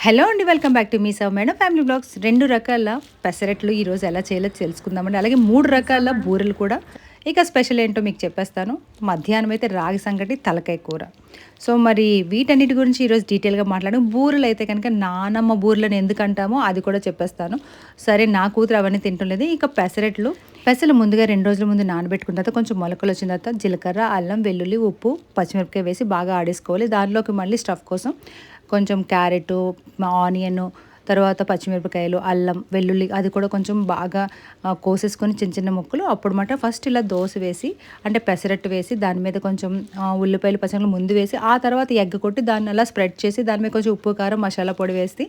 Hello అండి, welcome back to మీ సవ్ మేడం ఫ్యామిలీ బ్లాగ్స్. 2 రకాల పెసరట్లు ఈరోజు ఎలా చేయాలో తెలుసుకుందామండి. అలాగే 3 రకాల బూరెలు కూడా. ఇక స్పెషల్ ఏంటో మీకు చెప్పేస్తాను. మధ్యాహ్నం అయితే రాగి సంగటి, తలకాయ కూర. సో మరి వీటన్నిటి గురించి ఈరోజు డీటెయిల్గా మాట్లాడడం. బూరెలు అయితే కనుక నానమ్మ బూరెలను ఎందుకు అంటామో అది కూడా చెప్పేస్తాను. సరే, నా కూతురు అవన్నీ తింటున్నది. ఇక పెసలు ముందుగా 2 రోజుల ముందు నానబెట్టుకున్న తర్వాత కొంచెం మొలకలు వచ్చిన తర్వాత జీలకర్ర, అల్లం, వెల్లుల్లి, ఉప్పు, పచ్చిమిరపకాయ వేసి బాగా ఆడేసుకోవాలి. దానిలోకి మళ్ళీ స్టఫ్ కోసం కొంచెం క్యారెట్, ఆనియన్, తర్వాత పచ్చిమిరపకాయలు, అల్లం, వెల్లుల్లి అది కూడా కొంచెం బాగా కోసేసుకొని చిన్న చిన్న ముక్కలు. అప్పుడు మాట ఫస్ట్ ఇలా దోశ వేసి, అంటే పెసరట్టు వేసి దాని మీద కొంచెం ఉల్లిపాయలు, పచ్చిమిరపకాయలు ముందు వేసి, ఆ తర్వాత ఎగ్ కొట్టి దాన్ని అలా స్ప్రెడ్ చేసి దాని మీద కొంచెం ఉప్పు, కారం, మసాలా పొడి వేసి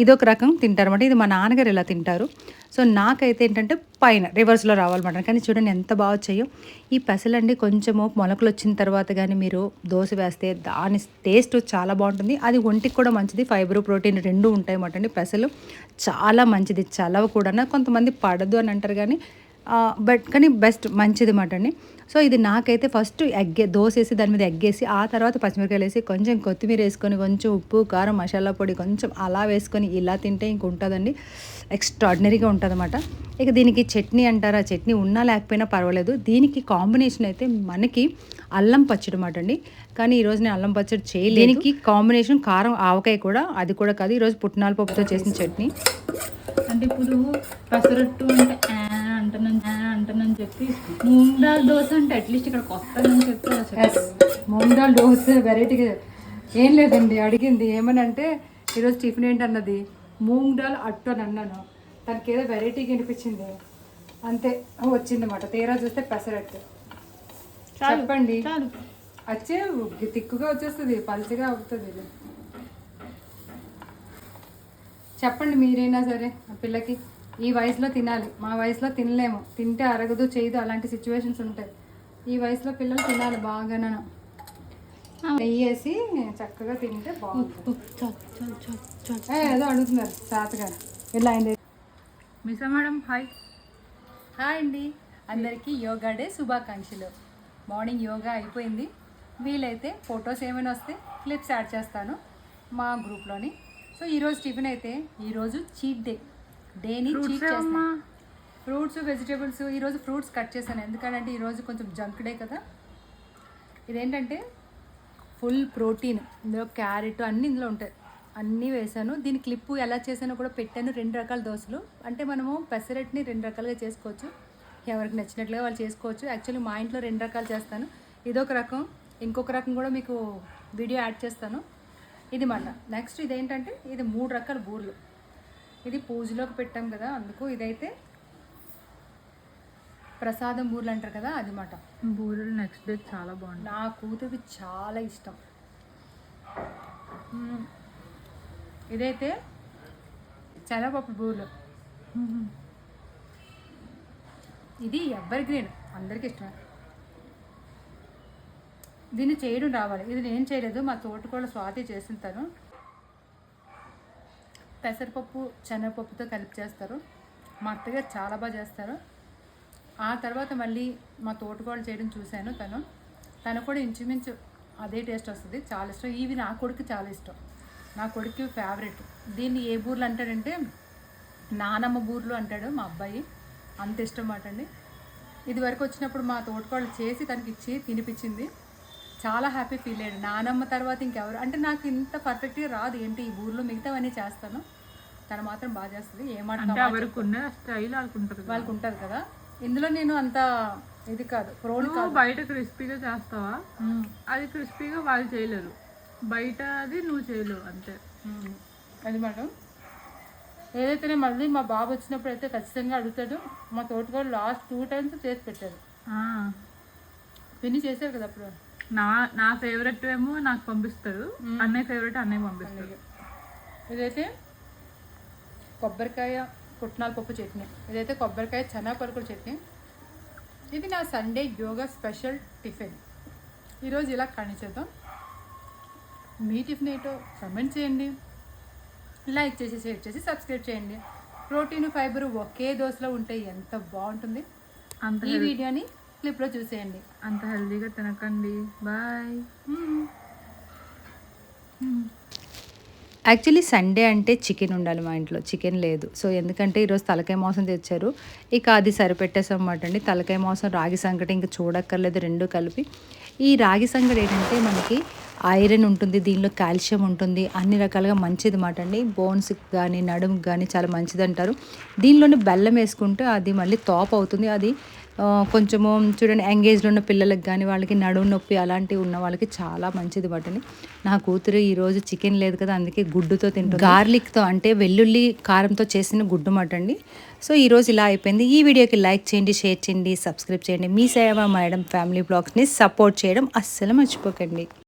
ఇదొక రకం తింటారన్నమాట. ఇది మా నాన్నగారు ఇలా తింటారు. సో నాకైతే ఏంటంటే పైన రివర్స్లో రావాలన్నమాట. కానీ చూడండి ఎంత బాగా వచ్చాయో ఈ పెసలండి. కొంచెము మొలకలు వచ్చిన తర్వాత కానీ మీరు దోశ వేస్తే దాని టేస్ట్ చాలా బాగుంటుంది. అది ఒంటికి కూడా మంచిది. ఫైబర్, ప్రోటీన్ రెండు ఉంటాయి అన్నమాట అండి. పెసలు చాలా మంచిది, చలవ కూడా. కొంతమంది పడదు అని అంటారు కానీ కానీ బెస్ట్, మంచిది మాట అండి. సో ఇది నాకైతే ఫస్ట్ దోశ వేసి దాని మీద ఎగ్గేసి, ఆ తర్వాత పచ్చిమిరకాయలు వేసి, కొంచెం కొత్తిమీర వేసుకొని, కొంచెం ఉప్పు, కారం, మసాలా పొడి కొంచెం అలా వేసుకొని ఇలా తింటే ఇంక ఉంటుందండి. ఎక్స్ట్రాడినరీగా ఉంటుంది అన్నమాట. ఇక దీనికి చట్నీ అంటారా, చట్నీ ఉన్నా లేకపోయినా పర్వాలేదు. దీనికి కాంబినేషన్ అయితే మనకి అల్లం పచ్చడి మాట అండి. కానీ ఈరోజు నేను అల్లం పచ్చడి చేయలేదు. దీనికి కాంబినేషన్ కారం ఆవకాయ కూడా, అది కూడా కాదు. ఈరోజు పుట్నాల పప్పుతో చేసిన చట్నీ. అంటే ఇప్పుడు పెసరట్టు అంటే అంటానని చెప్పి మూంగ్ దాల్ దోశ అంటే అట్లీస్ట్ ఇక్కడికి వస్తానని చెప్పి మూంగ్ దాల్ దోశ వెరైటీగా ఏం లేదండి. అడిగింది ఏమని అంటే ఈరోజు టిఫిన్ ఏంటన్నది మూంగ్ దాల్ అట్టు అని అన్నాను. తనకి ఏదో వెరైటీగా అనిపించింది, అంతే వచ్చిందన్నమాట. తీరా చూస్తే పెసరట్టు. చెప్పండి, వచ్చే తిక్కుగా వచ్చేస్తుంది, పలుచగా అవుతుంది. ఇది చెప్పండి మీరైనా సరే. ఆ పిల్లకి ఈ వయసులో తినాలి, మా వయసులో తినలేము, తింటే అరగదు, చేయదు, అలాంటి సిచ్యువేషన్స్ ఉంటాయి. ఈ వయసులో పిల్లలు తినాలి బాగా. నెయ్యి వేసి చక్కగా తింటే బాగుంటుంది. ఏదో అడుగుతున్నారు తాతగారు. ఇలా అయింది. MISA madam hi. హాయ్ అండి, అందరికీ యోగా డే శుభాకాంక్షలు. మార్నింగ్ యోగా అయిపోయింది. వీలైతే ఫొటోస్ ఏమైనా వస్తే క్లిప్స్ యాడ్ చేస్తాను మా గ్రూప్లోని. సో ఈరోజు టిఫిన్ అయితే, ఈరోజు చీట్ డేని చీట్ చేస్తాను. Fruits, vegetables. ఈరోజు ఫ్రూట్స్ కట్ చేశాను. ఎందుకంటే ఈరోజు కొంచెం జంక్ డే కదా. ఇదేంటంటే ఫుల్ ప్రోటీన్. ఇందులో క్యారెట్ అన్నీ ఇందులో ఉంటాయి. అన్నీ వేసాను. దీని క్లిప్పు ఎలా చేశానో కూడా పెట్టాను. 2 రకాల దోశలు. అంటే మనము పెసరట్ని 2 రకాలుగా చేసుకోవచ్చు. ఎవరికి నచ్చినట్లుగా వాళ్ళు చేసుకోవచ్చు. యాక్చువల్లీ మా ఇంట్లో 2 రకాలు చేస్తాను. ఇదొక రకం, ఇంకొక రకం కూడా మీకు వీడియో యాడ్ చేస్తాను. ఇది మాట. నెక్స్ట్ ఇదేంటంటే ఇది 3 రకాల బూరెలు. ఇది పూజలోకి పెట్టాం కదా, అందుకు. ఇదైతే ప్రసాదం బూరెలు అంటారు కదా, అది మాట. బూరెలు నెక్స్ట్ డే చాలా బాగుంది. నా కూతురికి చాలా ఇష్టం. ఇదైతే శనగపప్పు బూరెలు. ఇది ఎవర్ గ్రీన్, అందరికీ ఇష్టం. దీన్ని చేయడం రావాలి. ఇది నేను చేయలేదు, మా తోటకోళ్ళ స్వాతి చేసిన తను. పెసరపప్పు శనగపప్పుతో కలిపి చేస్తారు. మా అత్తగారు చాలా బాగా చేస్తారు. ఆ తర్వాత మళ్ళీ మా తోటకోళ్ళు చేయడం చూశాను. తను కూడా ఇంచుమించు అదే టేస్ట్ వస్తుంది. చాలా ఇష్టం. ఇవి నా కొడుకు చాలా ఇష్టం. నా కొడుకు ఫేవరెట్. దీన్ని ఏ బూర్లు అంటాడంటే నానమ్మ బూర్లు అంటాడు మా అబ్బాయి. అంత ఇష్టం మాట అండి. ఇది వరకు వచ్చినప్పుడు మా తోటకోళ్ళు చేసి తనకి ఇచ్చి తినిపించింది. చాలా హ్యాపీ ఫీల్ అయ్యాడు. నానమ్మ తర్వాత ఇంకెవరు అంటే నాకు ఇంత పర్ఫెక్ట్గా రాదు. ఏంటి ఈ బూర్లు మిగతావన్నీ చేస్తాను, తను మాత్రం బాగా చేస్తుంది. స్టైల్ వాళ్ళకు ఉంటుంది కదా. ఇందులో నేను అంత ఇది కాదు, ప్రోడ్ కాదు. బయట క్రిస్పీగా చేస్తావా? అది క్రిస్పీగా వాళ్ళు చేయలేరు. బయట అది నువ్వు చేయలేవు, అంతే. అది మేడం. ఏదైతేనే మళ్ళీ మా బాబు వచ్చినప్పుడు అయితే ఖచ్చితంగా అడుగుతాడు. మా తోటకోళ్ళు లాస్ట్ 2 times చేసి పెట్టారు. పిన్ని చేశారు కదా అప్పుడు. నా ఫేవరెట్ ఏమో నాకు పంపిస్తారు, అన్నయ్య ఫేవరెట్ అన్నయ్య పంపిస్తారు. ఇదైతే కొబ్బరికాయ పుట్నాల పప్పు చట్నీ. ఇదైతే కొబ్బరికాయ శనగపలుకుల చట్నీ. ఇది నా సండే యోగా స్పెషల్ టిఫిన్. ఈరోజు ఇలా కనిచేద్దాం. మీ టిఫిన్ ఏంటో కమెంట్ చేయండి, లైక్ చేసి, షేర్ చేసి, సబ్స్క్రైబ్ చేయండి. ప్రోటీన్, ఫైబర్ ఒకే దోశలో ఉంటే ఎంత బాగుంటుంది. ఈ వీడియోని క్లిప్లో చూసేయండి. అంత హెల్దీగా తినకండి. బాయ్. యాక్చువల్లీ సండే అంటే చికెన్ ఉండాలి మా ఇంట్లో. చికెన్ లేదు. సో, ఎందుకంటే ఈరోజు తలకాయ మాంసం తెచ్చారు. ఇక అది సరిపెట్టేసామన్నమాట అండి. తలకాయ మాంసం, రాగి సంగటి ఇంక చూడక్కర్లేదు 2 కలిపి. ఈ రాగి సంగటి ఏంటంటే మనకి ఐరన్ ఉంటుంది. దీనిలో కాల్షియం ఉంటుంది. అన్ని రకాలుగా మంచిది మాట అండి. బోన్స్‌కి గానీ, నడుముకి గానీ చాలా మంచిదంటారు. దీనిలోనే బెల్లం వేసుకుంటే అది మళ్ళీ అవుతుంది. అది కొంచెము చూడండి ఎంగేజ్‌లో ఉన్న పిల్లలకి గానీ, వాళ్ళకి నడుము నొప్పి అలాంటివి ఉన్న వాళ్ళకి చాలా మంచిది బటని. నా కూతురు ఈరోజు చికెన్ లేదు కదా! అందుకే గుడ్డుతో తింటుంది. గార్లిక్‌తో అంటే వెల్లుల్లి, కారంతో చేసిన గుడ్డు మటండి. సో, ఈరోజు ఇలా అయిపోయింది. ఈ వీడియోకి లైక్ చేయండి, షేర్ చేయండి, సబ్స్క్రైబ్ చేయండి. మీ సేవ మేడం ఫ్యామిలీ బ్లాగ్స్‌ని సపోర్ట్ చేయడం అస్సలు మర్చిపోకండి.